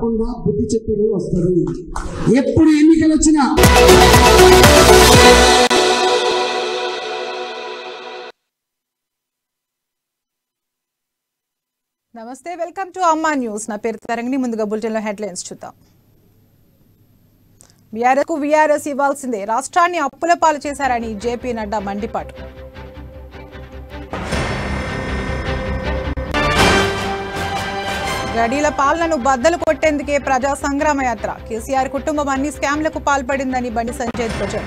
తప్పకుండా బుద్ధి చెప్పేది వస్తుంది. ఎప్పుడు ఎన్నికలు వచ్చినా నమస్తే, వెల్కమ్ టు అమ్మా న్యూస్. నా పేరు తరంగిణి. ముందుగా బులెటిన్ లో హెడ్లైన్స్ చూద్దాం. బీఆర్ఎస్ ఇవ్వాల్సిందే, రాష్ట్రాన్ని అప్పుల పాలు చేశారని జేపీ నడ్డా మండిపాటు. గడీల పాలనను బద్దలు కొట్టేందుకే ప్రజా సంగ్రామ యాత్ర. కేసీఆర్ కుటుంబం అన్ని స్కామ్లకు పాల్పడిందని బండి సంజయ్ ధ్వజం.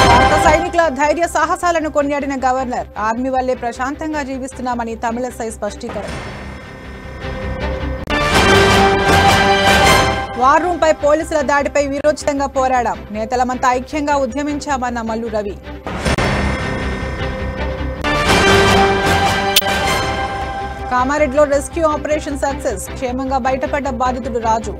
భారత సైనికుల ధైర్య సాహసాలను కొనియాడిన గవర్నర్. ఆర్మీ వల్లే ప్రశాంతంగా జీవిస్తున్నామని తమిళసై స్పష్టీకరణ. వార్ రూమ్ పై పోలీసుల దాడిపై వీరోచితంగా పోరాడాం, నేతలమంతా ఐక్యంగా ఉద్యమించామన్న మల్లు రవి. కామారెడ్డిలో రెస్క్యూ ఆపరేషన్ సక్సెస్, క్షేమంగా బయటపడ్డ బాధితుడు రాజు.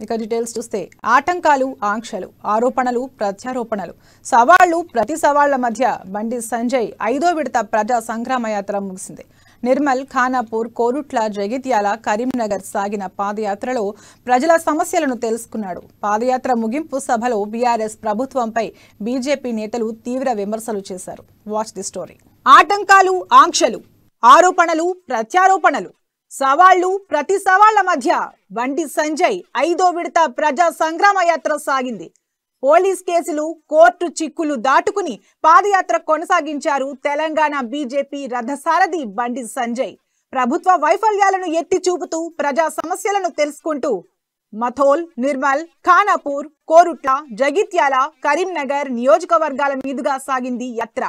ఇక డీటెయిల్స్ చూస్తే, ఆటంకాలు, ఆంక్షలు, ఆరోపణలు, ప్రత్యారోపణలు, సవాళ్లు, ప్రతి సవాళ్ల మధ్య బండి సంజయ్ 5వ విడత ప్రజా సంగ్రామ యాత్ర ముగిసింది. నిర్మల్, ఖానాపూర్, కోరుట్ల, జగిత్యాల, కరీంనగర్ సాగిన పాదయాత్రలో ప్రజల సమస్యలను తెలుసుకున్నాడు. పాదయాత్ర ముగింపు సభలో బీఆర్ఎస్ ప్రభుత్వంపై బీజేపీ నేతలు తీవ్ర విమర్శలు చేశారు. Watch the story. ఆటంకాలు, ఆంక్షలు, ఆరోపణలు, ప్రత్యారోపణలు, సవాళ్లు, ప్రతి సవాళ్ల మధ్య బండి సంజయ్ 5వ విడత ప్రజా సంగ్రామ యాత్ర సాగింది. పోలీస్ కేసులు, కోర్టు చిక్కులు దాటుకుని పాదయాత్ర కొనసాగించారు తెలంగాణ బీజేపీ రథసారథి బండి సంజయ్. ప్రభుత్వ వైఫల్యాలను ఎత్తి చూపుతూ ప్రజా సమస్యలను తెలుసుకుంటూ మథోల్, నిర్మల్, ఖానాపూర్, కోరుట్ల, జగిత్యాల, కరీంనగర్ నియోజకవర్గాల మీదుగా సాగింది యాత్ర.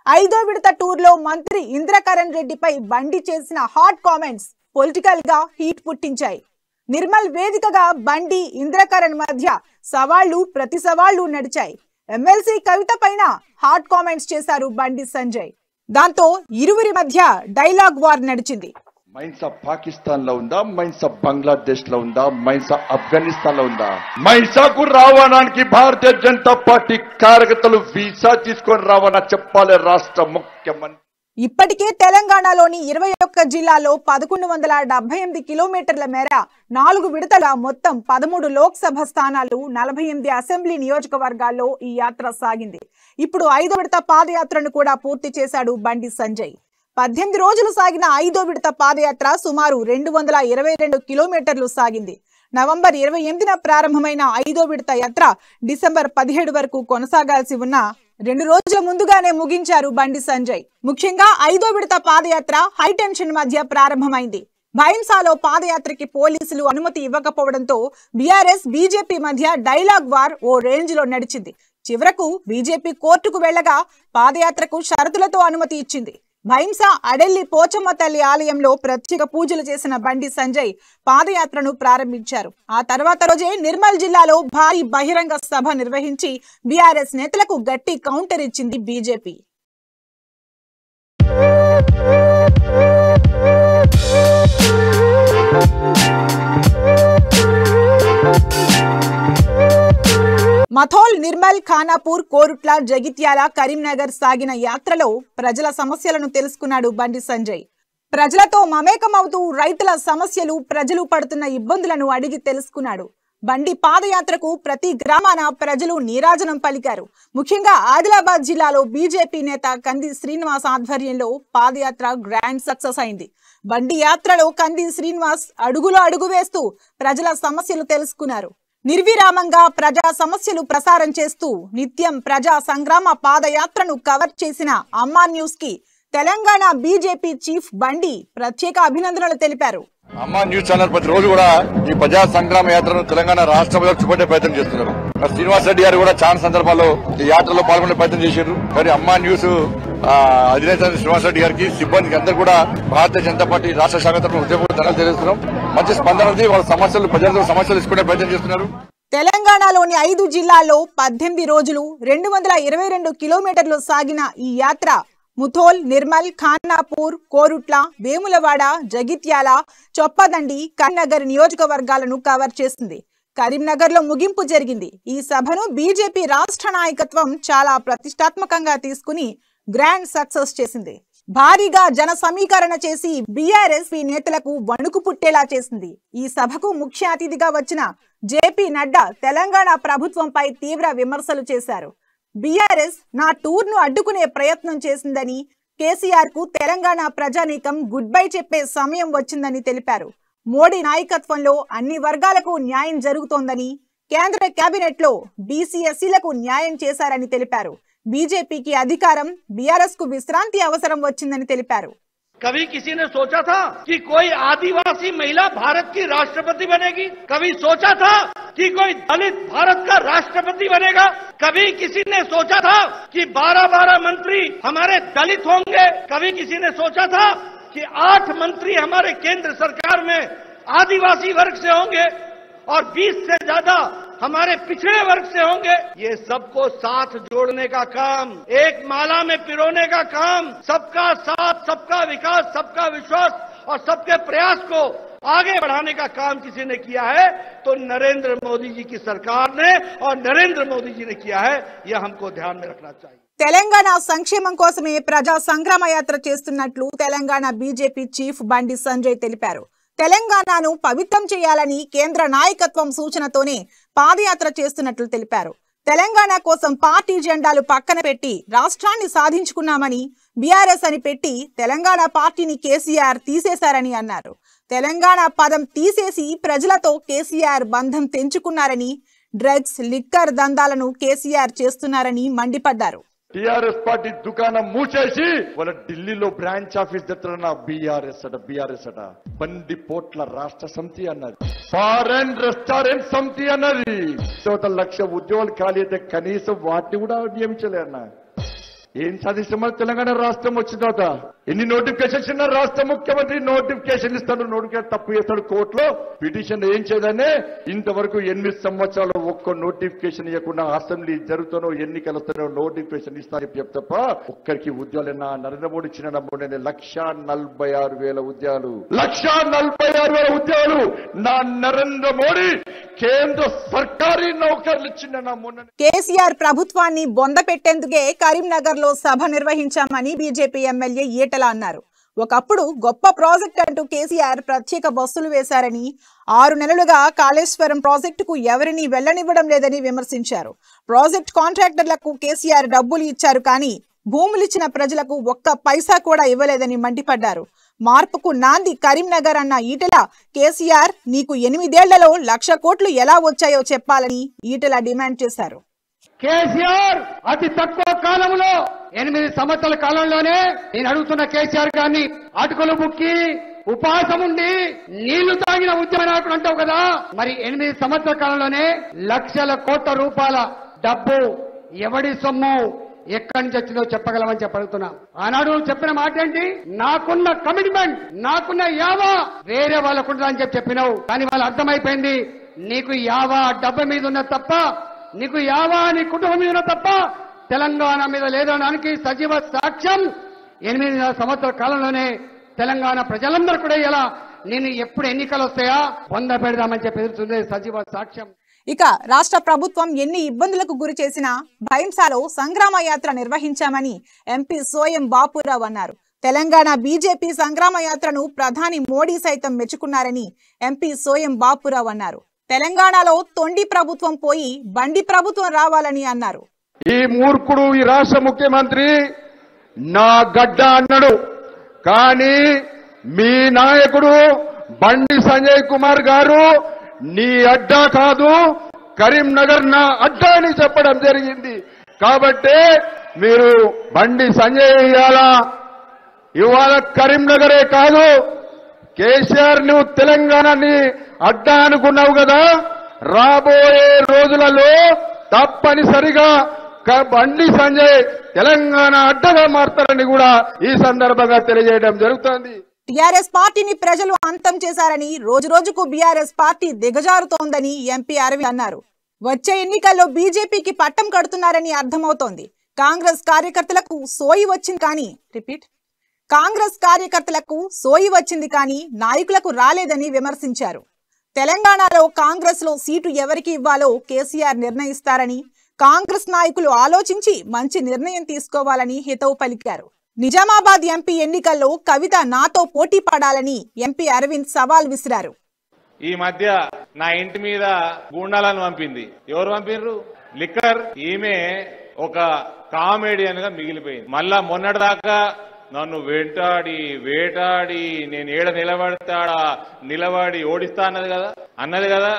5వ విడత టూర్లో మంత్రి ఇంద్రకరణ్ రెడ్డిపై బండి చేసిన హాట్ కామెంట్స్ పొలిటికల్ గా హీట్ పుట్టించాయి. నిర్మల్ వేదికగా బండి, ఇంద్రకరణ్ మధ్య సవాళ్లు, ప్రతి సవాళ్లు నడిచాయి. ఎమ్మెల్సీ కవిత పైన హాట్ కామెంట్స్ చేశారు బండి సంజయ్. దాంతో ఇరువురి మధ్య డైలాగ్ వార్ నడిచింది. మైన్స్ పాకిస్తాన్ లో ఉందా, మైన్స్ బంగ్లాదేశ్ లో ఉందా, మైన్స్ ఆఫ్ఘనిస్తాన్ లో ఉందా? మైన్సాకు రావడానికి భారతీయ జనతా పార్టీ కార్యకర్తలు వీసా తీసుకొని రావనా చెప్పాలి రాష్ట్ర ముఖ్యమంత్రి. ఇప్పటికే తెలంగాణలోని 21 జిల్లాల్లో 1178 కిలోమీటర్ల మేర 4 విడతల మొత్తం 13 లోక్సభ స్థానాలు, 48 అసెంబ్లీ నియోజకవర్గాల్లో ఈ యాత్ర సాగింది. ఇప్పుడు 5వ విడత పాదయాత్రను కూడా పూర్తి చేశాడు బండి సంజయ్. 18 రోజులు సాగిన 5వ విడత పాదయాత్ర సుమారు 222 కిలోమీటర్లు సాగింది. నవంబర్ 28న ప్రారంభమైన 5వ విడత యాత్ర డిసెంబర్ 17 వరకు కొనసాగాల్సి ఉన్న 2 రోజుల ముందుగానే ముగించారు బండి సంజయ్. ముఖ్యంగా 5వ విడత పాదయాత్ర హైటెన్షన్ మధ్య ప్రారంభమైంది. భైంసాలో పాదయాత్రకి పోలీసులు అనుమతి ఇవ్వకపోవడంతో బీఆర్ఎస్, బీజేపీ మధ్య డైలాగ్ వార్ ఓ రేంజ్ లో నడిచింది. చివరకు బీజేపీ కోర్టుకు వెళ్లగా పాదయాత్రకు షరతులతో అనుమతి ఇచ్చింది. భైంసా అడెల్లి పోచమ్మ తల్లి ఆలయంలో ప్రత్యేక పూజలు చేసిన బండి సంజయ్ పాదయాత్రను ప్రారంభించారు. ఆ తర్వాత రోజే నిర్మల్ జిల్లాలో భారీ బహిరంగ సభ నిర్వహించి బీఆర్ఎస్ నేతలకు గట్టి కౌంటర్ ఇచ్చింది బీజేపీ. మథోల్, నిర్మల్, ఖానాపూర్, కోరుట్ల, జగిత్యాల, కరీంనగర్ సాగిన యాత్రలో ప్రజల సమస్యలను తెలుసుకున్నాడు బండి సంజయ్. ప్రజలతో మమేకమవుతూ రైతుల సమస్యలు, ప్రజలు పడుతున్న ఇబ్బందులను అడిగి తెలుసుకున్నాడు. బండి పాదయాత్రకు ప్రతి గ్రామాన ప్రజలు నీరాజనం పలికారు. ముఖ్యంగా ఆదిలాబాద్ జిల్లాలో బీజేపీ నేత కంది శ్రీనివాస్ ఆధ్వర్యంలో పాదయాత్ర గ్రాండ్ సక్సెస్ అయింది. బండి యాత్రలో కంది శ్రీనివాస్ అడుగులో అడుగు వేస్తూ ప్రజల సమస్యలు తెలుసుకున్నారు. నిర్విరామంగా ప్రజా సమస్యలు ప్రసారం చేస్తూ నిత్యం ప్రజా సంగ్రామ పాదయాత్రను కవర్ చేసిన అమ్మా న్యూస్ కి తెలంగాణ బీజేపీ చీఫ్ బండి ప్రత్యేక అభినందనలు తెలిపారు. అమ్మా న్యూస్ ఛానల్ ప్రతి రోజు కూడా ఈ ప్రజా సంగ్రామ యాత్రను తెలంగాణ రాష్ట్రంలో చూపట్టే ప్రయత్నం చేస్తున్నారు. శ్రీనివాస్ రెడ్డి గారు కూడా చాలా సందర్భాల్లో ఈ యాత్రలో పాల్గొనే ప్రయత్నం చేశారు. కానీ అమ్మా న్యూస్ అధినేత శ్రీనివాస్ రెడ్డి గారికి, సిబ్బందికి అందరూ కూడా భారతీయ జనతా పార్టీ రాష్ట్ర శాఖ తరఫున ఉద్యోగ తెలియజేస్తున్నాం. మంచి స్పందన ఉంది. వాళ్ళ సమస్యలు, ప్రజలతో సమస్యలు తీసుకునే ప్రయత్నం చేస్తున్నారు. తెలంగాణలోని 5 జిల్లాల్లో 18 రోజులు 222 కిలోమీటర్లు సాగిన ఈ యాత్ర ముథోల్, నిర్మల్, ఖానాపూర్, కోరుట్ల, వేములవాడ, జగిత్యాల, చొప్పదండి, కరీంనగర్ నియోజకవర్గాలను కవర్ చేసింది. కరీంనగర్ లో ముగింపు జరిగింది. ఈ సభను బీజేపీ రాష్ట్ర నాయకత్వం చాలా ప్రతిష్టాత్మకంగా తీసుకుని గ్రాండ్ సక్సెస్ చేసింది. భారీగా జన సమీకరణ చేసి బీఆర్ఎస్ నేతలకు వణుకు పుట్టేలా చేసింది. ఈ సభకు ముఖ్య అతిథిగా వచ్చిన జేపీ నడ్డా తెలంగాణ ప్రభుత్వంపై తీవ్ర విమర్శలు చేశారు. బీఆర్ఎస్ నా టూర్ను అడ్డుకునే ప్రయత్నం చేసిందని, కేసీఆర్ కు తెలంగాణ ప్రజానీకం గుడ్ బై చెప్పే సమయం వచ్చిందని తెలిపారు. మోడీ నాయకత్వంలో అన్ని వర్గాలకు న్యాయం జరుగుతోందని, కేంద్ర కేబినెట్ లో బీసీ ఎస్సీలకు న్యాయం చేశారని తెలిపారు. बीजेपी अधिकारम बीआरएस को विश्रांति अवसरम వచ్చిందని తెలిపారు. कभी किसी ने सोचा था कि कोई आदिवासी महिला भारत की राष्ट्रपति बनेगी? कभी सोचा था कि कोई दलित भारत का राष्ट्रपति बनेगा? कभी किसी ने सोचा था कि 12 मंत्री हमारे दलित होंगे? कभी किसी ने सोचा था कि 8 मंत्री हमारे केंद्र सरकार में आदिवासी वर्ग से होंगे और 20 से ज्यादा हमारे पिछड़े वर्ग से होंगे? ये सबको साथ जोड़ने का काम, एक माला में पिरोने का काम, सबका साथ, सबका विकास, सबका विश्वास और सबके प्रयास को आगे बढ़ाने का काम किसी ने किया है तो नरेंद्र मोदी जी की सरकार ने और नरेंद्र मोदी जी ने किया है. यह हमको ध्यान में रखना चाहिए. తెలంగాణ సంక్షేమం కోసమే ప్రజా సంగ్రామ యాత్ర చేస్తున్నట్లు తెలంగాణ బీజేపీ చీఫ్ బండి సంజయ్ తెలిపారు. తెలంగాణను పవిత్రం చేయాలని కేంద్ర నాయకత్వం సూచనతోనే పాదయాత్ర చేస్తున్నట్లు తెలిపారు. తెలంగాణ కోసం పార్టీ జెండాలు పక్కన పెట్టి రాష్ట్రాన్ని సాధించుకున్నామని, బీఆర్ఎస్ అని పెట్టి తెలంగాణ పార్టీని కేసీఆర్ తీసేశారని అన్నారు. తెలంగాణ పదం తీసేసి ప్రజలతో కేసీఆర్ బంధం తెంచుకున్నారని, డ్రగ్స్ లిక్కర్ దందాలను కేసీఆర్ చేస్తున్నారని మండిపడ్డారు. టీఆర్ఎస్ పార్టీ దుకాణం మూసేసి వాళ్ళ ఢిల్లీలో బ్రాంచ్ ఆఫీస్ దగ్గర బీఆర్ఎస్ అట బండి పోట్ల రాష్ట్ర సమితి అన్నది, ఫారెన్ రెస్టారెంట్ సమితి అన్నది. 1,00,000 ఉద్యోగాలు ఖాళీ అయితే కనీసం వాటిని కూడా నియమించలే అన్న. ఏం సాధిస్తామని తెలంగాణ రాష్ట్రం వచ్చిన తర్వాత ఎన్ని నోటిఫికేషన్స్ ఉన్నా రాష్ట్ర ముఖ్యమంత్రి నోటిఫికేషన్ ఇస్తాడు, నోటిఫికేషన్ తప్పు చేస్తాడు కోర్టులో పిటిషన్ ఏం చేయదనే ఇంతవరకు 8 సంవత్సరాలు ఒక్క నోటిఫికేషన్ ఇవ్వకుండా అసెంబ్లీ జరుగుతానో ఎన్నికలు వస్తానో నోటిఫికేషన్ ఇస్తారని చెప్తప్ప ఒక్కరికి ఉద్యోగాలు నరేంద్ర మోడీ ఇచ్చిన 1,46,000 ఉద్యోగాలు, 1,46,000 ఉద్యోగాలు నా నరేంద్ర మోడీ కేంద్ర సర్కారీ నౌకర్లు ఇచ్చిన మొన్న. కేసీఆర్ ప్రభుత్వాన్ని బొంద పెట్టేందుకే కరీంనగర్ లో సభ నిర్వహించామని బీజేపీ ఎమ్మెల్యే ఈటల అన్నారు. ఒకప్పుడు గొప్ప ప్రాజెక్ట్ అంటూ కేసీఆర్ ప్రత్యేక బస్సులు వేశారని, 6 నెలలుగా కాళేశ్వరం ప్రాజెక్టుకు ఎవరిని వెళ్లనివ్వడం లేదని విమర్శించారు. ప్రాజెక్ట్ కాంట్రాక్టర్లకు కేసీఆర్ డబ్బులు ఇచ్చారు కానీ భూములిచ్చిన ప్రజలకు ఒక్క పైసా కూడా ఇవ్వలేదని మండిపడ్డారు. మార్పుకు నాంది కరీంనగర్ అన్న ఈటల, కేసీఆర్ నీకు 8 ఏళ్లలో 1,00,000 కోట్లు ఎలా వచ్చాయో చెప్పాలని ఈటల డిమాండ్ చేశారు. కేసీఆర్ అతి తక్కువ కాలంలో 8 సంవత్సరాల కాలంలోనే నేను అడుగుతున్న కేసీఆర్ గారిని అటుకులు బుక్కి ఉపవాసం ఉండి నీళ్లు తాగిన ఉద్యమ నాయకుడు అంటావు కదా, మరి 8 సంవత్సరాల కాలంలోనే 1,00,000 కోట్ల రూపాయల డబ్బు ఎవడి సొమ్ము ఎక్కడి నుంచి వచ్చిందో చెప్పగలమని చెప్పడుతున్నా. ఆనాడు చెప్పిన మాట ఏంటి? నాకున్న కమిట్మెంట్, నాకున్న యావా వేరే వాళ్ళకుంటుందా అని చెప్పినావు. కానీ వాళ్ళు అర్థమైపోయింది నీకు యావా డబ్బు మీద ఉన్న తప్ప, నీకు యావా నీ కుటుంబం మీద ఉన్న తప్ప తెలంగాణ మీద లేదనడానికి సజీవ సాక్ష్యం 8 సంవత్సరాల కాలంలోనే తెలంగాణ ప్రజలందరూ కూడా ఇలా నేను ఎప్పుడు ఎన్నికలు వస్తాయా వంద పెడదామని చెప్పి ఎదురుతుంది సజీవ సాక్ష్యం. ఇక రాష్ట్ర ప్రభుత్వం ఎన్ని ఇబ్బందులకు గురి చేసినా భైంసాలో సంగ్రామ యాత్ర నిర్వహించామని ఎంపీ సోయం బాపురావు అన్నారు. తెలంగాణ బీజేపీ సంగ్రామ యాత్రను ప్రధాని మోడీ సైతం మెచ్చుకున్నారని ఎంపీ సోయం బాపురావు అన్నారు. తెలంగాణలో తొండి ప్రభుత్వం పోయి బండి ప్రభుత్వం రావాలని అన్నారు. ఈ మూర్ఖుడు ఈ రాష్ట్ర ముఖ్యమంత్రి నా గడ్డ అన్నాడు, కానీ మీ నాయకుడు బండి సంజయ్ కుమార్ గారు నీ అడ్డా కాదు కరీంనగర్ నా అడ్డా అని చెప్పడం జరిగింది. కాబట్టి మీరు బండి సంజయ్ ఇవాళ కరీంనగరే కాదు కేసీఆర్ నువ్వు తెలంగాణని అడ్డా అనుకున్నావు కదా, రాబోయే రోజులలో తప్పనిసరిగా బండి సంజయ్ తెలంగాణ అడ్డగా మారుతారని కూడా ఈ సందర్భంగా తెలియజేయడం జరుగుతోంది. టీఆర్ఎస్ పార్టీని ప్రజలు అంతం చేశారని, రోజు రోజుకు బీఆర్ఎస్ పార్టీ దిగజారుతోందని ఎంపీ అరవింద్ అన్నారు. వచ్చే ఎన్నికల్లో బీజేపీకి పట్టం కడుతున్నారని అర్థమవుతోంది. కాంగ్రెస్ కార్యకర్తలకు సోయి వచ్చింది కానీ నాయకులకు రాలేదని విమర్శించారు. తెలంగాణలో కాంగ్రెస్ లో సీటు ఎవరికి ఇవ్వాలో కేసీఆర్ నిర్ణయిస్తారని, కాంగ్రెస్ నాయకులు ఆలోచించి మంచి నిర్ణయం తీసుకోవాలని హితవు పలికారు. నిజామాబాద్ ఎంపీ ఎన్నికల్లో కవిత నాతో పోటీ పడాలని ఎంపీ అరవింద్ సవాల్ విసిరారు. ఈ మధ్య నా ఇంటి మీద గూండాలను పంపింది. ఎవరు పంపిర్రు? లిక్కర్. ఈమె ఒక కామెడియన్ గా మిగిలిపోయింది. మళ్ళా మొన్నటిదాకా నన్ను వేటాడి నేను ఏడ నిలబడి ఓడిస్తా అన్నది కదా.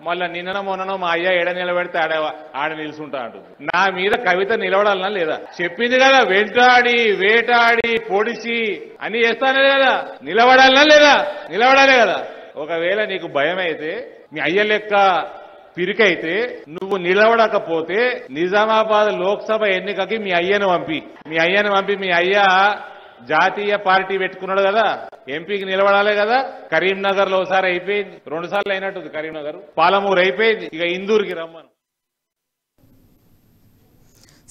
మళ్ళా నిన్ననో మొన్ననో మా అయ్య ఏడ నిలబెడితే ఆడ నిలుచుంటా అంటుంది. నా మీద కవిత నిలబడాలనా లేదా? చెప్పింది కదా, వేటాడి పొడిచి అని చేస్తానే కదా. నిలబడాలనా లేదా? నిలబడాలే కదా. ఒకవేళ నీకు భయం అయితే, మీ అయ్య లెక్క పిరికైతే, నువ్వు నిలబడకపోతే నిజామాబాద్ లోక్సభ ఎన్నికకి మీ అయ్యను పంపి మీ అయ్య జాతీయ పార్టీ పెట్టుకున్నాడు కదా, ఎంపీకి నిలబడాలే కదా. కరీంనగర్ లో ఒకసారి అయిపోయింది, 2 సార్లు అయినట్టుంది. కరీంనగర్, పాలమూరు అయిపోయింది, ఇక ఇందూరుకి రమ్మను.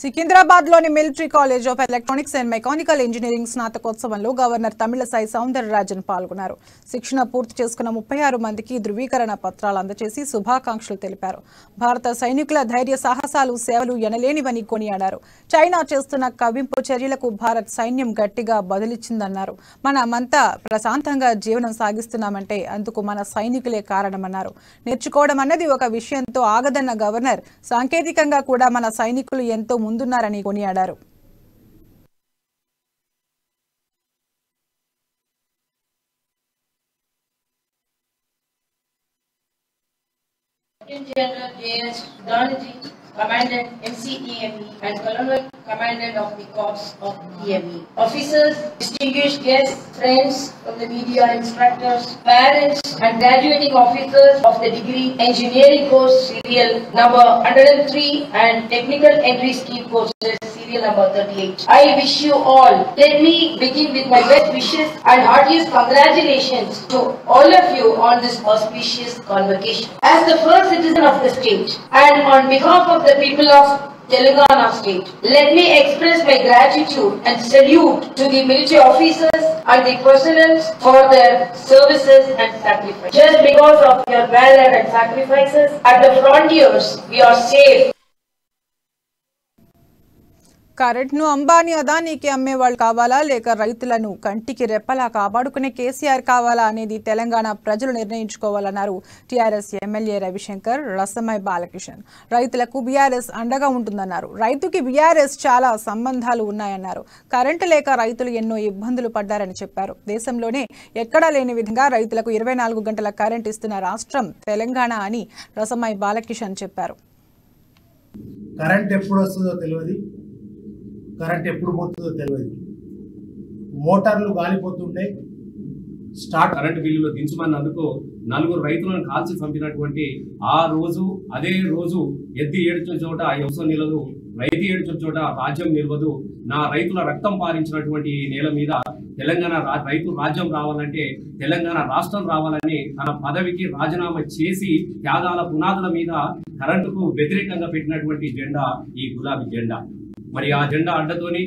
సికింద్రాబాద్ లోని military college of electronics and mechanical engineering స్నాతకోత్సవంలో గవర్నర్ తమిళసై సౌందరరాజన్ పాల్గొన్నారు. శిక్షణ పూర్తి చేసుకున్న 36 మందికి ధృవీకరణ పత్రాలు అందజేసి శుభాకాంక్షలు తెలిపారు. భారత సైనికుల ధైర్య సాహసాలు, సేవలు ఎనలేనివని కొనియాడారు. చైనా చేస్తున్న కవ్వింపు చర్యలకు భారత్ సైన్యం గట్టిగా బదులిచ్చిందన్నారు. మనమంతా ప్రశాంతంగా జీవనం సాగిస్తున్నామంటే అందుకు మన సైనికులే కారణమన్నారు. నేర్చుకోవడం అన్నది ఒక విషయంతో ఆగదన్న గవర్నర్, సాంకేతికంగా కూడా మన సైనికులు ఎంతో ముందున్నారని కొనియాడారు. General J.S. Dhanji, Commandant MCEME and Colonel Commandant of the Corps of EME. Officers, distinguished guests, friends from the media, instructors, parents and graduating officers of the degree engineering course serial number 103 and technical entry scheme courses serial number 38. I wish you all. Let me begin with my best wishes and heartiest congratulations to all of you on this auspicious convocation. As the first citizen of the state and on behalf of the people of Telangana state, let me express my gratitude and salute to the military officers and the personnel for their services and sacrifice. Just because of your valor and sacrifices at the frontiers, we are safe. కరెంట్ను అంబానీ అదానీకి అమ్మేవాళ్ళు కావాలా, లేక రైతులను కంటికి రెప్పలా కాపాడుకునే కేసీఆర్ కావాలా అనేది తెలంగాణ ప్రజలు నిర్ణయించుకోవాలన్నారు టీఆర్ఎస్ ఎమ్మెల్యే రవిశంకర్, రసమై బాలకిషన్. రైతులకు బీఆర్ఎస్ అండగా ఉంటుందన్నారు. రైతుకి బీఆర్ఎస్ చాలా సంబంధాలు ఉన్నాయన్నారు. కరెంటు లేక రైతులు ఎన్నో ఇబ్బందులు పడ్డారని చెప్పారు. దేశంలోనే ఎక్కడా లేని విధంగా రైతులకు 24 గంటల కరెంట్ ఇస్తున్న రాష్ట్రం తెలంగాణ అని రసమై బాలకిషన్ చెప్పారు. కరెంట్ ఎప్పుడు వస్తుందో తెలియదు, కరెంట్ ఎప్పుడు పోతుందో తెలియదు. మోటార్లు గాలిపోతుంటే స్టార్ట్ కరెంట్ బిల్లులో దించమన్నందుకు 4 రైతులను కాల్చి చంపినటువంటి ఆ రోజు, అదే రోజు ఎద్ది ఏడ్చిన చోట వ్యవసాయం నిలదు, రైతు ఏడ్చిన చోట రాజ్యం నిలవదు. నా రైతుల రక్తం పారించినటువంటి ఈ నేల మీద తెలంగాణ రైతు రాజ్యం రావాలంటే, తెలంగాణ రాష్ట్రం రావాలని తన పదవికి రాజీనామా చేసి త్యాగాల పునాదుల మీద కరెంటుకు వ్యతిరేకంగా పెట్టినటువంటి జెండా ఈ గులాబీ జెండా. మరి ఆ జెండా అడ్డతోని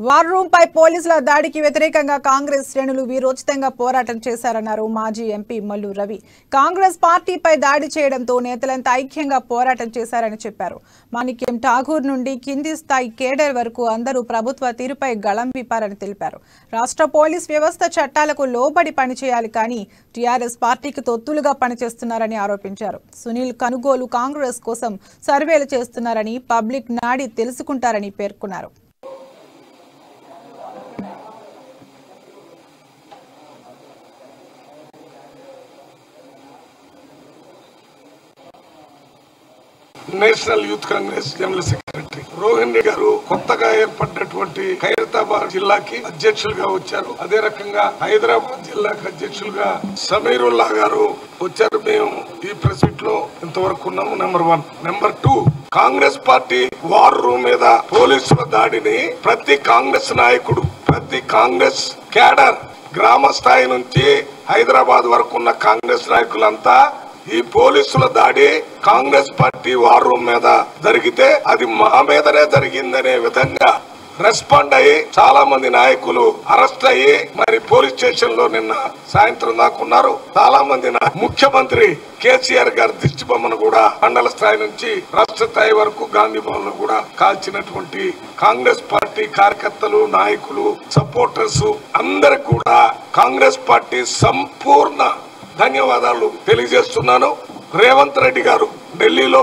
వార్ రూమ్ పై పోలీసుల దాడికి వ్యతిరేకంగా కాంగ్రెస్ శ్రేణులు వీరోచితంగా పోరాటం చేశారన్నారు మాజీ ఎంపీ మల్లు రవి. కాంగ్రెస్ పార్టీపై దాడి చేయడంతో నేతలంతా ఐక్యంగా పోరాటం చేశారని చెప్పారు. మాణిక్యం ఠాగూర్ నుండి కింది స్థాయి కేడర్ వరకు అందరూ ప్రభుత్వ తీరుపై గళం విప్పారని తెలిపారు. రాష్ట్ర పోలీస్ వ్యవస్థ చట్టాలకు లోబడి పనిచేయాలి, కానీ టీఆర్ఎస్ పార్టీకి తొత్తులుగా పనిచేస్తున్నారని ఆరోపించారు. సునీల్ కనుగోలు కాంగ్రెస్ కోసం సర్వేలు చేస్తున్నారని, పబ్లిక్ నాడి తెలుసుకుంటారని పేర్కొన్నారు. National youth Congress general secretary Rohan Reddy గారు కొత్తగా ఏర్పడినటువంటి ఖైరతాబాద్ జిల్లాకి అధ్యక్షులుగా వచ్చారు. అదే రకంగా హైదరాబాద్ జిల్లాకి అధ్యక్షులుగా సమీరుల్లా గారు వచ్చారు. మేము ఈ ప్రెస్ మీట్ లో ఇంతవరకు ఉన్నాము. Number 1. Number 2, Congress party war room మీద పోలీసుల దాడిని ప్రతి కాంగ్రెస్ నాయకుడు, ప్రతి కాంగ్రెస్ క్యాడర్, గ్రామ స్థాయి నుంచి హైదరాబాద్ వరకు ఉన్న కాంగ్రెస్ నాయకులంతా ఈ పోలీసుల దాడి కాంగ్రెస్ పార్టీ వార్ రూమ్ మీద జరిగితే అది మా మీదనే జరిగిందనే విధంగా రెస్పాండ్ అయ్యి చాలా మంది నాయకులు అరెస్ట్ అయ్యి మరి పోలీస్ స్టేషన్ లో నిన్న సాయంత్రం దాకా ఉన్నారు. చాలా మంది ముఖ్యమంత్రి కేసీఆర్ గారి దిష్టి బొమ్మను కూడా మండల స్థాయి నుంచి రాష్ట్ర స్థాయి వరకు గాంధీ భవన్ లో కూడా కాల్చినటువంటి కాంగ్రెస్ పార్టీ కార్యకర్తలు, నాయకులు, సపోర్టర్స్ అందరికి కూడా కాంగ్రెస్ పార్టీ సంపూర్ణ ధన్యవాదాలు తెలియజేస్తున్నాను. రేవంత్ రెడ్డి గారు ఢిల్లీలో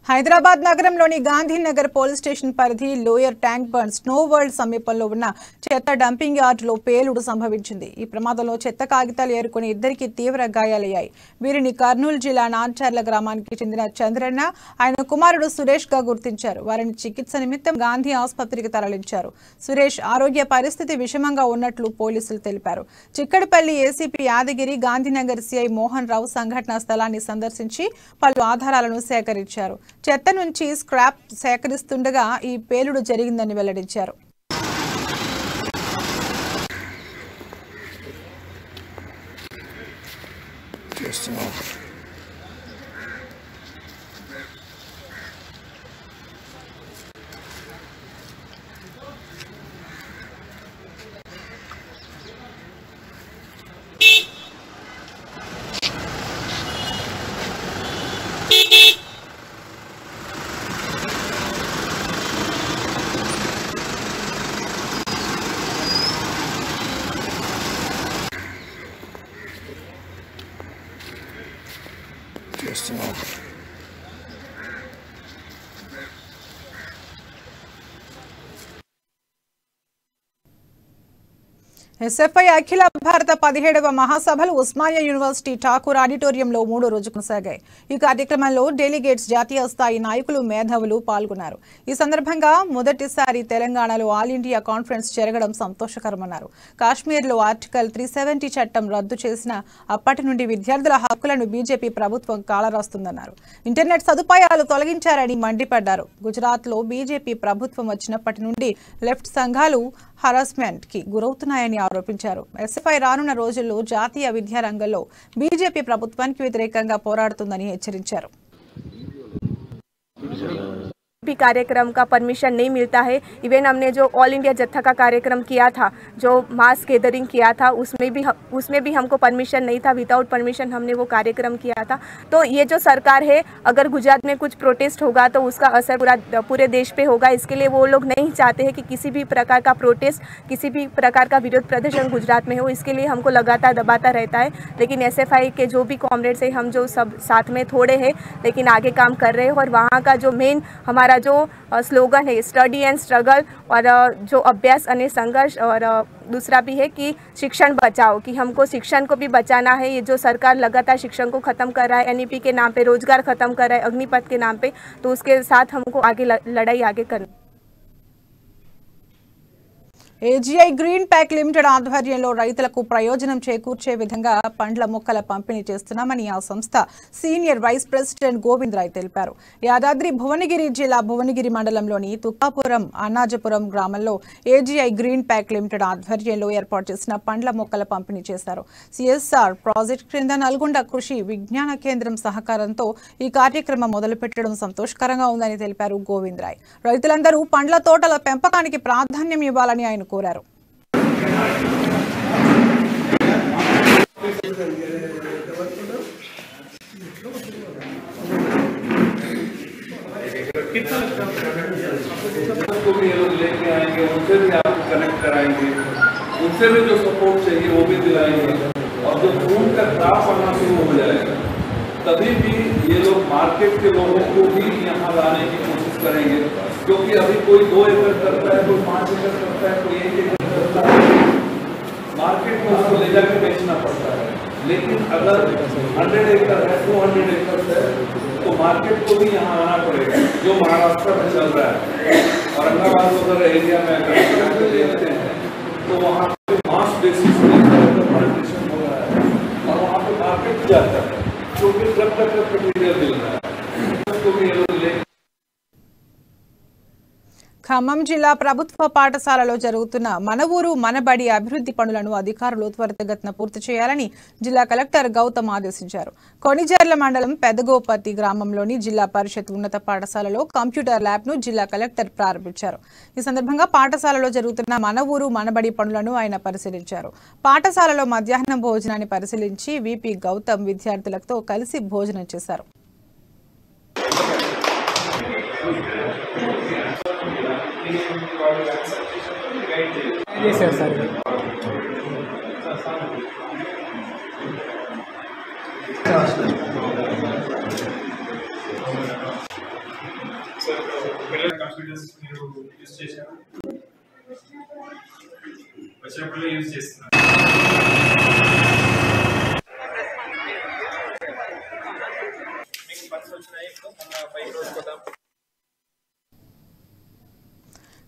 హైదరాబాద్ నగరంలోని గాంధీనగర్ పోలీస్ స్టేషన్ పరిధి lower tank bund snow world సమీపంలో ఉన్న చెత్త డంపింగ్ యార్డులో పేలుడు సంభవించింది. ఈ ప్రమాదంలో చెత్త కాగితాలు ఏరుకుని ఇద్దరికి తీవ్ర గాయాలయ్యాయి. వీరిని కర్నూలు జిల్లా నాంచర్ల గ్రామానికి చెందిన చంద్రన్న, ఆయన కుమారుడు సురేష్ గా గుర్తించారు. వారిని చికిత్స నిమిత్తం గాంధీ ఆసుపత్రికి తరలించారు. సురేష్ ఆరోగ్య పరిస్థితి విషమంగా ఉన్నట్లు పోలీసులు తెలిపారు. చిక్కడపల్లి ఏసీపీ యాదగిరి, గాంధీనగర్ సిఐ మోహన్ రావు సంఘటనా స్థలాన్ని సందర్శించి పలు ఆధారాలను సేకరించారు. చెత్త నుంచి స్క్రాప్ సేకరిస్తుండగా ఈ పేలుడు జరిగిందని వెల్లడించారు. ఎస్ఎఫ్ఐ అఖిల భారత 17వ మహాసభలు ఉస్మానియా యూనివర్సిటీ ఠాకూర్ ఆడిటోరియంలో 3 రోజులు కొనసాగాయి. ఈ కార్యక్రమంలో డెలిగేట్స్, జాతీయ స్థాయి నాయకులు, మేధావులు పాల్గొన్నారు. ఈ సందర్భంగా మొదటిసారి తెలంగాణలో ఆల్ ఇండియా కాన్ఫరెన్స్ జరగడం సంతోషకరమన్నారు. కాశ్మీర్లో ఆర్టికల్ 370 చట్టం రద్దు చేసిన అప్పటి నుండి విద్యార్థుల హక్కులను బీజేపీ ప్రభుత్వం కాలరాస్తుందన్నారు. ఇంటర్నెట్ సదుపాయాలు తొలగించారని మండిపడ్డారు. గుజరాత్లో బీజేపీ ప్రభుత్వం వచ్చినప్పటి నుండి లెఫ్ట్ సంఘాలు హరాస్మెంట్ కి గురవుతున్నాయని ఆరోపించారు. ఎస్ఎఫ్ఐ రానున్న రోజుల్లో జాతీయ విద్యారంగంలో బీజేపీ ప్రభుత్వానికి వ్యతిరేకంగా పోరాడుతుందని హెచ్చరించారు. कार्यक्रम का परमिशन नहीं मिलता है। इवन हमने जो ऑल इंडिया जत्था का कार्यक्रम किया था, जो मास गैदरिंग किया था, उसमें भी हमको परमिशन नहीं था। विदाउट परमिशन हमने वो कार्यक्रम किया था। तो ये जो सरकार है, अगर गुजरात में कुछ प्रोटेस्ट होगा तो उसका असर पूरे देश पे होगा। इसके लिए वो लोग नहीं चाहते हैं कि किसी भी प्रकार का प्रोटेस्ट, किसी भी प्रकार का विरोध प्रदर्शन गुजरात में हो। इसके लिए हमको लगातार दबाता रहता है। लेकिन SFI के जो भी कॉमरेड्स हैं, हम जो सब साथ में थोड़े हैं लेकिन आगे काम कर रहे हैं। और वहाँ का जो मेन हमारा जो स्लोगन है, स्टडी एंड स्ट्रगल, और जो अभ्यास और संघर्ष, और दूसरा भी है कि शिक्षण बचाओ, कि हमको शिक्षण को भी बचाना है। ये जो सरकार लगातार शिक्षण को ख़त्म कर रहा है, NEP के नाम पे रोजगार ख़त्म कर रहा है, अग्निपथ के नाम पे, तो उसके साथ हमको आगे लड़ाई आगे करनी। ఏజీఐ గ్రీన్ ప్యాక్ లిమిటెడ్ ఆధ్వర్యంలో రైతులకు ప్రయోజనం చేకూర్చే విధంగా పండ్ల మొక్కల పంపిణీ చేస్తున్నామని ఆ సంస్థ సీనియర్ వైస్ ప్రెసిడెంట్ గోవిందరాయ్ తెలిపారు. యాదాద్రి భువనగిరి జిల్లా భువనగిరి మండలంలోని తుకాపురం, అన్నాజపురం గ్రామంలో ఏజీఐ గ్రీన్ ప్యాక్ లిమిటెడ్ ఆధ్వర్యంలో ఏర్పాటు చేసిన పండ్ల మొక్కల పంపిణీ చేశారు. CSR ప్రాజెక్టు క్రింద నల్గొండ కృషి విజ్ఞాన కేంద్రం సహకారంతో ఈ కార్యక్రమం మొదలుపెట్టడం సంతోషకరంగా ఉందని తెలిపారు గోవిందరాయ్. రైతులందరూ పండ్ల తోటల పెంపకానికి ప్రాధాన్యం ఇవ్వాలని ఆయన కోరారు. लेके आएंगे, उनसे भी आपको कनेक्ट कराएंगे, उनसे भी जो सपोर्ट चाहिए वो भी दिलाएंगे। और जो फूड का क्राफ्ट बनना शुरू हो जाएगा तभी भी ये लोग मार्केट के लोगों को भी यहाँ लाने की कोशिश करेंगे। क्योंकि अभी कोई 2 एकड़ करता है, कोई 5 एकड़ करता है, कोई 1 एकड़ करता है, मार्केट में उसको ले जाकर बेचना पड़ता है। लेकिन अगर 100 एकड़ है, 200 एकड़ है, तो मार्केट को भी यहाँ आना पड़ेगा, जो महाराष्ट्र में चल रहा है। औरंगाबाद वगैरह एरिया में अगर देखते हैं तो वहाँ पे मास बेसिस पे प्लांटेशन हो रहा है और वहाँ पे मार्केट जाता है, क्योंकि ट्रक ट्रक मटीरियल मिल रहा है, उसको भी ఖమ్మం జిల్లా ప్రభుత్వ పాఠశాలలో జరుగుతున్న మన ఊరు మనబడి అభివృద్ధి పనులను అధికారులు త్వరితగతిన పూర్తి చేయాలని జిల్లా కలెక్టర్ గౌతమ్ ఆదేశించారు. కొణిజర్ల మండలం పెదగోపర్తి గ్రామంలోని జిల్లా పరిషత్ ఉన్నత పాఠశాలలో కంప్యూటర్ ల్యాబ్ ను జిల్లా కలెక్టర్ ప్రారంభించారు. ఈ సందర్భంగా పాఠశాలలో జరుగుతున్న మన ఊరు మనబడి పనులను ఆయన పరిశీలించారు. పాఠశాలలో మధ్యాహ్నం భోజనాన్ని పరిశీలించి విపి గౌతమ్ విద్యార్థులతో కలిసి భోజనం చేశారు. కంప్యూటర్స్ మీరు యూజ్ చేశారు వచ్చినప్పుడు యూజ్ చేస్తున్నారు. మీకు పనులు వచ్చినాయి ఇప్పుడు మన పైకి రోజుకోదాం.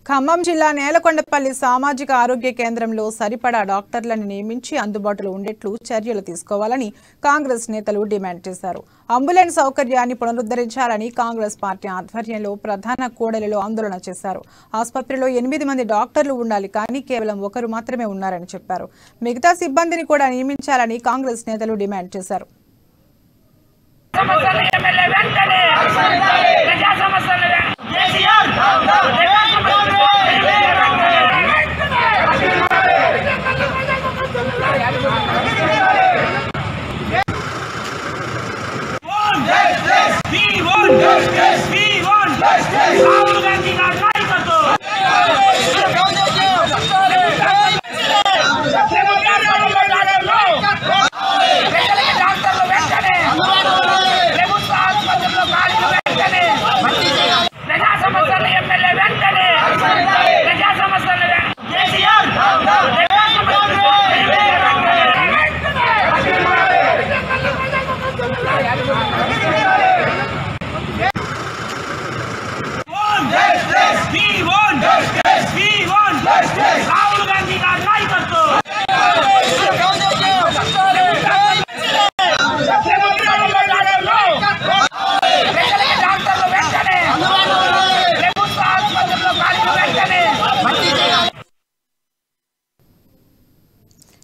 ఖమ్మం జిల్లా నేలకొండపల్లి సామాజిక ఆరోగ్య కేంద్రంలో సరిపడా డాక్టర్లను నియమించి అందుబాటులో ఉండేట్లు చర్యలు తీసుకోవాలని కాంగ్రెస్ నేతలు డిమాండ్ చేశారు. అంబులెన్స్ సౌకర్యాన్ని పునరుద్ధరించాలని కాంగ్రెస్ పార్టీ ఆధ్వర్యంలో ప్రధాన కూడలిలో ఆందోళన చేశారు. ఆసుపత్రిలో 8 మంది డాక్టర్లు ఉండాలి, కానీ కేవలం ఒకరు మాత్రమే ఉన్నారని చెప్పారు. మిగతా సిబ్బందిని కూడా నియమించాలని కాంగ్రెస్ నేతలు డిమాండ్ చేశారు.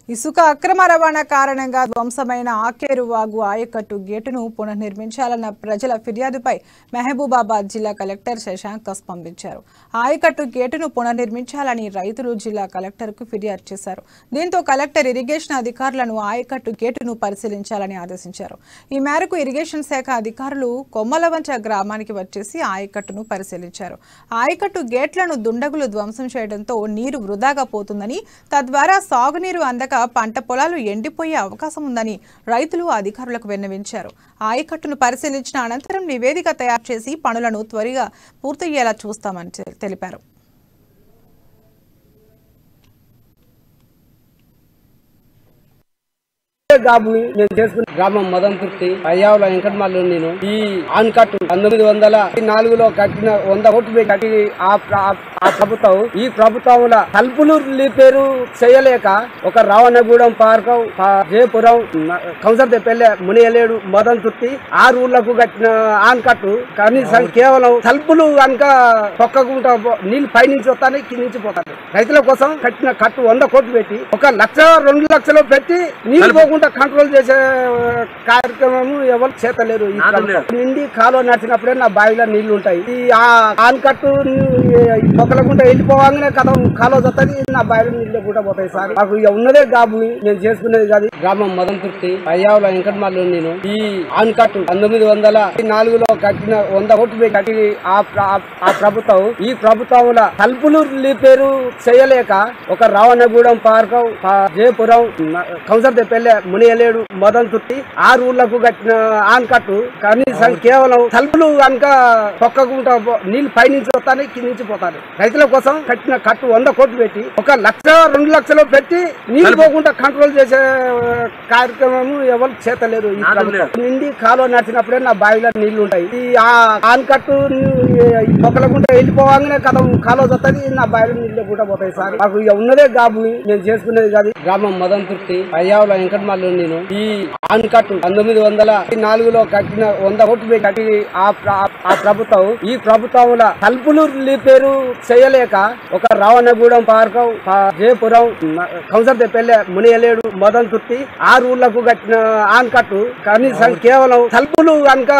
ఇసుక అక్రమ రవాణా కారణంగా ధ్వంసమైన ఆకేరువాగు ఆయకట్టు గేటును పునర్నిర్మించాలన్న ప్రజల ఫిర్యాదుపై మహబూబాబాద్ జిల్లా కలెక్టర్ శశాంక్ స్పందించారు. ఆయకట్టు గేటును పునర్నిర్మించాలని రైతులు జిల్లా కలెక్టర్కు ఫిర్యాదు చేశారు. దీంతో కలెక్టర్ ఇరిగేషన్ అధికారులను ఆయకట్టు గేటును పరిశీలించాలని ఆదేశించారు. ఈ మేరకు ఇరిగేషన్ శాఖ అధికారులు కొమ్మలవంచ గ్రామానికి వచ్చేసి ఆయకట్టును పరిశీలించారు. ఆయకట్టు గేట్లను దుండగులు ధ్వంసం చేయడంతో నీరు వృధాగా పోతుందని, తద్వారా సాగునీరు అందక పంట పొలాలు ఎండిపోయే అవకాశం ఉందని రైతులు అధికారులకు విన్నవించారు. ఆయకట్టును పరిశీలించిన అనంతరం నివేదిక తయారు చేసి పనులను త్వరగా పూర్తయ్యేలా చూస్తామని తెలిపారు. గ్రామం మదంతుర్తి అయ్యావుల వెంకటమల్లు. నేను ఈ ఆన్కట్టు 1904లో కట్టిన 100 కోట్లు కట్టి ఆ ప్రభుత్వం ఈ ప్రభుత్వంలో తలుపులు రిపేరు చేయలేక ఒక రావణగూడెం, పార్కం, జయపురం, కంసర్దెపల్లె, మునియలేడు, మదంతుర్తి 6 ఊర్లకు కట్టిన ఆన్కట్టు కనీసం కేవలం తలుపులు కనుక తొక్కకుండా నీళ్లు పైనుంచి వస్తాయి, కింద నుంచి పోతాయి. రైతుల కోసం కట్టిన కట్టు 100 కోట్లు పెట్టి 1 లక్ష 2 లక్షలు పెట్టి నీళ్లు పోకుండా కంట్రోల్ చేసే కార్యక్రమం ఎవరు చేతలేరు. నిండి కాలువ నడిచినప్పుడే నా బావిలో నీళ్లు ఉంటాయి. ఈ ఆన్కట్టు తొక్కలకుండా వెళ్ళిపోవాలనే కథ కాలువ వస్తుంది, నా బావిలో నీళ్లు కూడా పోతాయి. సార్ నాకు ఇక ఉన్నదే గాబు, నేను చేసుకునేది కాదు. గ్రామం మదంతుర్తి అయ్యావుల వెంకటమల్లు. నేను ఈ ఆన్కట్టు 1904లో కట్టిన 100 కోట్లు కట్టి ఆ ప్రభుత్వం ఈ ప్రభుత్వంలో తలుపులు రిపేరు చేయలేక ఒక రావణగూడెం, పార్కం, జయపురం, కంసర్దెపల్లె, మునియలేడు, మదంతుర్తి 6 ఊర్లకు కట్టిన ఆన్కట్టు కనీసం కేవలం తలుపులు కనుక తొక్కకుండా నీళ్లు పైనుంచి వస్తాయి, కింద నుంచి పోతాయి. రైతుల కోసం కట్టిన కట్టు 100 కోట్లు పెట్టి 1 లక్ష 2 లక్షలు పెట్టి నీళ్లు పోకుండా కంట్రోల్ చేసే కార్యక్రమం ఎవరు చేతలేరు. నిండి కాలువ నడిచినప్పుడే నా బావిలో నీళ్లు ఉంటాయి. ఈ ఆన్కట్టు తొక్కలకుండా వెళ్ళిపోవాలనే కథ కాలువ వస్తుంది, నా బావిలో నీళ్లు కూడా పోతాయి. సార్ నాకు ఇక ఉన్నదే గాబు, నేను చేసుకునేది కాదు. గ్రామం మదంతుర్తి అయ్యావుల వెంకటమల్లు. వెంకటమల్లు నేను ఈ ఆన్కట్టు 1904లో కట్టిన 100 కోట్లు కట్టి ఆ ప్రభుత్వం ఈ ప్రభుత్వంలో తలుపులు రిపేరు చేయలేక ఒక రావణగూడెం పార్కం జయపురం కంసర్పల్లె మునియలేడు మదన్ తుర్తి 6 ఊర్లకు కట్టిన ఆన్కట్టు కనీసం కేవలం తలుపులు కనుక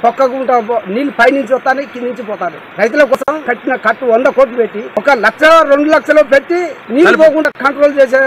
తొక్కకుండా నీళ్లు పైనుంచి వస్తాయి కింద నుంచి పోతారు. రైతుల కోసం కట్టిన కట్టు 100 కోట్లు పెట్టి 1 లక్ష 2 లక్షలు పెట్టి నీళ్లు పోకుండా కంట్రోల్ చేసే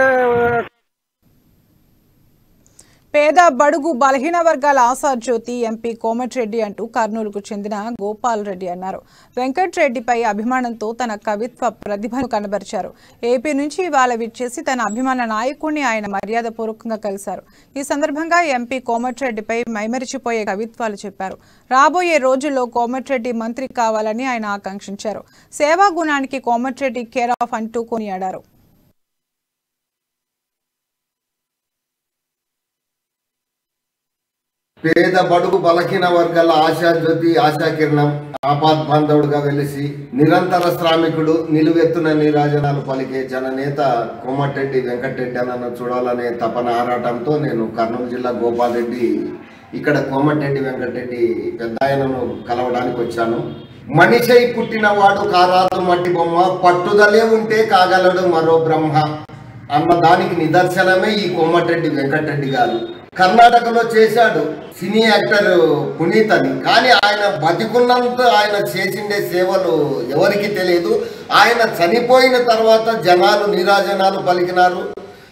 పేద బడుగు బలహీన వర్గాల ఆశాజ్యోతి ఎంపీ కోమటిరెడ్డి అంటూ కర్నూలుకు చెందిన గోపాల్ రెడ్డి అన్నారు. వెంకట్రెడ్డిపై అభిమానంతో తన కవిత్వ ప్రతిభను కనబరిచారు. ఏపీ నుంచి ఇవాళ విచ్చేసి తన అభిమాన నాయకుడిని ఆయన మర్యాదపూర్వకంగా కలిశారు. ఈ సందర్భంగా ఎంపీ కోమటిరెడ్డిపై మైమరిచిపోయే కవిత్వాలు చెప్పారు. రాబోయే రోజుల్లో కోమటిరెడ్డి మంత్రి కావాలని ఆయన ఆకాంక్షించారు. సేవా గుణానికి కోమటిరెడ్డి కేర్ ఆఫ్ అంటూ కొనియాడారు. పేద బడుగు బలహీన వర్గాల ఆశాజ్యోతి ఆశాకిరణం ఆపాద్ బాంధవుడుగా వెలిసి నిరంతర శ్రామికుడు నిలువెత్తున నీరాజనాలు పలికే జననేత కోమటిరెడ్డి వెంకటరెడ్డి అన్న చూడాలనే తపన ఆరాటంతో నేను కర్నూలు జిల్లా గోపాల్ రెడ్డి ఇక్కడ కోమటిరెడ్డి వెంకటరెడ్డి పెద్దాయనను కలవడానికి వచ్చాను. మనిషై పుట్టినవాడు కారాదు మట్టి బొమ్మ, పట్టుదలే ఉంటే కాగలడు మరో బ్రహ్మ అన్న దానికి నిదర్శనమే ఈ కోమటిరెడ్డి వెంకటరెడ్డి గారు. కర్ణాటకలో చేశాడు సినీ యాక్టర్ పునీత్ అని, కానీ ఆయన బతికున్నంత ఆయన చేసిండే సేవలు ఎవరికి తెలియదు. ఆయన చనిపోయిన తర్వాత జనాలు నీరాజనాలు పలికినారు.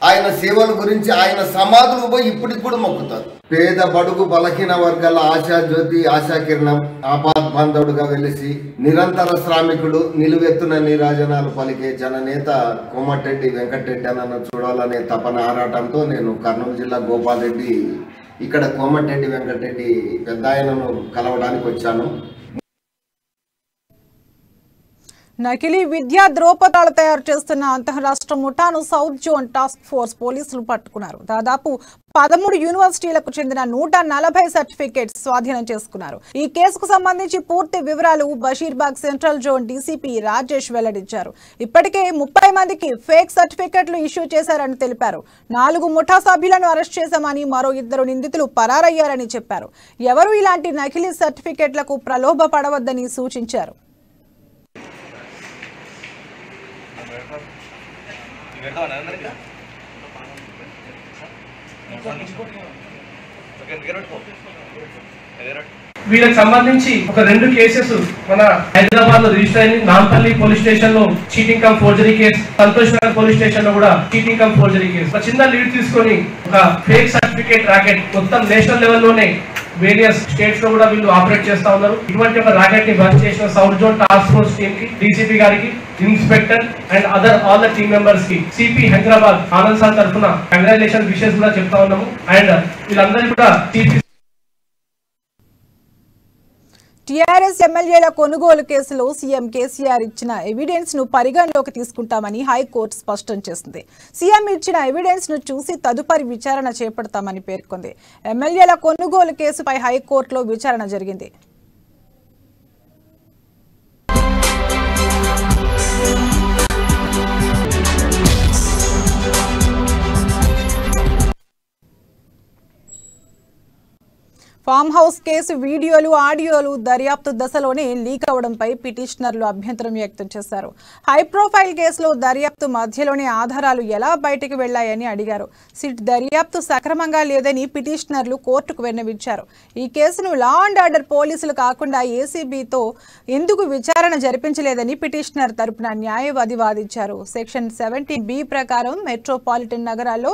ఆయన సేవల గురించి ఆయన సమాధులు పోయి ఇప్పటికి కూడా మొక్కుతారు. పేద బడుగు బలహీన వర్గాల ఆశాజ్యోతి ఆశాకిరణం ఆపాద్ బాంధవుడుగా వెలిసి నిరంతర శ్రామికుడు నిలువెత్తున నీరాజనాలు పలికే జననేత కోమటిరెడ్డి వెంకటరెడ్డి అన్న చూడాలనే తపన ఆరాటంతో నేను కర్నూలు జిల్లా గోపాల్ రెడ్డి ఇక్కడ కోమటిరెడ్డి వెంకటరెడ్డి పెద్దాయనను కలవడానికి వచ్చాను. నకిలీ విద్యా ద్రోపతాలు తయారు చేస్తున్న అంతర్రాష్ట్ర ముఠాను సౌత్ జోన్ టాస్క్ ఫోర్స్ పోలీసులు పట్టుకున్నారు. దాదాపు 13 యూనివర్సిటీలకు చెందిన 140 సర్టిఫికేట్స్ స్వాధీనం చేసుకున్నారు. ఈ కేసుకు సంబంధించి పూర్తి వివరాలు Basheerbagh central zone DCP Rajesh వెల్లడించారు. ఇప్పటికే 30 మందికి ఫేక్ సర్టిఫికెట్లు ఇష్యూ చేశారని తెలిపారు. 4 ముఠా సభ్యులను అరెస్ట్ చేశామని, మరో 2 నిందితులు పరారయ్యారని చెప్పారు. ఎవరు ఇలాంటి నకిలీ సర్టిఫికెట్లకు ప్రలోభపడవద్దని సూచించారు. వీళ్ళకి సంబంధించి ఒక 2 కేసెస్ మన హైదరాబాద్ లో రిజిస్టర్ అయింది. నాంపల్లి పోలీస్ స్టేషన్ లో cheating come forgery case, Santosh Nagar police station లో కూడా చీటింగ్ కమ్ ఫోర్జరీ కేసు. ఒక చిన్న లీడ్ తీసుకొని ఒక ఫేక్ సర్టిఫికేట్ రాకెట్ మొత్తం నేషనల్ లెవెల్లోనే వేరియస్ స్టేట్స్ లో కూడా వీళ్ళు ఆపరేట్ చేస్తా ఉన్నారు. ఇటువంటి ఒక రాకెట్ ని బంద్ చేసిన south zone task force team కి, డీసీపీ గారికి, inspector and all the team members కి సిపి హైదరాబాద్ ఆనంద్ సార్ తరఫున కంగ్రాచులేషన్ విషెస్ కూడా చెప్తా ఉన్నాము. అండ్ వీళ్ళందరికీ కూడా టీఆర్ఎస్ ఎమ్మెల్యేల కొనుగోలు కేసులో సీఎం కేసీఆర్ ఇచ్చిన ఎవిడెన్స్ ను పరిగణలోకి తీసుకుంటామని హైకోర్టు స్పష్టం చేసింది. సీఎం ఇచ్చిన ఎవిడెన్స్ ను చూసి తదుపరి విచారణ చేపడతామని పేర్కొంది. ఎమ్మెల్యేల కొనుగోలు కేసుపై హైకోర్టులో విచారణ జరిగింది. ఫామ్ హౌస్ కేసు వీడియోలు, ఆడియోలు దర్యాప్తు దశలోనే లీక్ అవడంపై పిటిషనర్లు అభ్యంతరం వ్యక్తం చేశారు. హై ప్రొఫైల్ కేసులో దర్యాప్తు మధ్యలోనే ఆధారాలు ఎలా బయటకు వెళ్లాయని అడిగారు. సిట్ దర్యాప్తు సక్రమంగా లేదని పిటిషనర్లు కోర్టుకు విన్నవించారు. ఈ కేసును లా అండ్ ఆర్డర్ పోలీసులు కాకుండా ఏసీబీతో ఎందుకు విచారణ జరిపించలేదని పిటిషనర్ తరపున న్యాయవాది వాదించారు. సెక్షన్ 17B ప్రకారం మెట్రోపాలిటన్ నగరాల్లో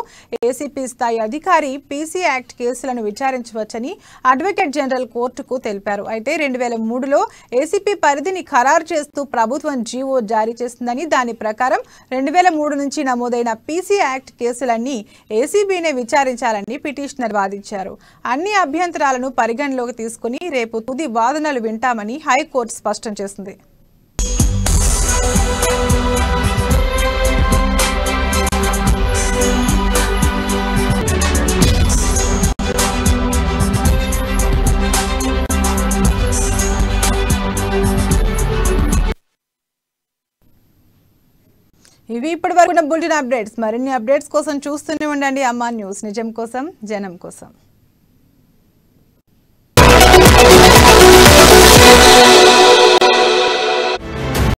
ఏసీపీ స్థాయి అధికారి పీసీ యాక్ట్ కేసులను విచారించవచ్చని అడ్వకేట్ జనరల్ కోర్టుకు తెలిపారు. అయితే 2003లో ఏసీపీ పరిధిని ఖరారు చేస్తూ ప్రభుత్వం జీవో జారీ చేసిందని, దాని ప్రకారం 2003 నుంచి నమోదైన పీసీ యాక్ట్ కేసులన్నీ ఏసీబీనే విచారించాలని పిటిషనర్ వాదించారు. అన్ని అభ్యంతరాలను పరిగణలోకి తీసుకుని రేపు తుది వాదనలు వింటామని హైకోర్టు స్పష్టం చేసింది. ఇవి ఇప్పటివరకు బులెటిన్ అప్డేట్స్. మరిన్ని అప్డేట్స్ కోసం చూస్తూనే ఉండండి అమ్మా న్యూస్. నిజం కోసం జనం కోసం.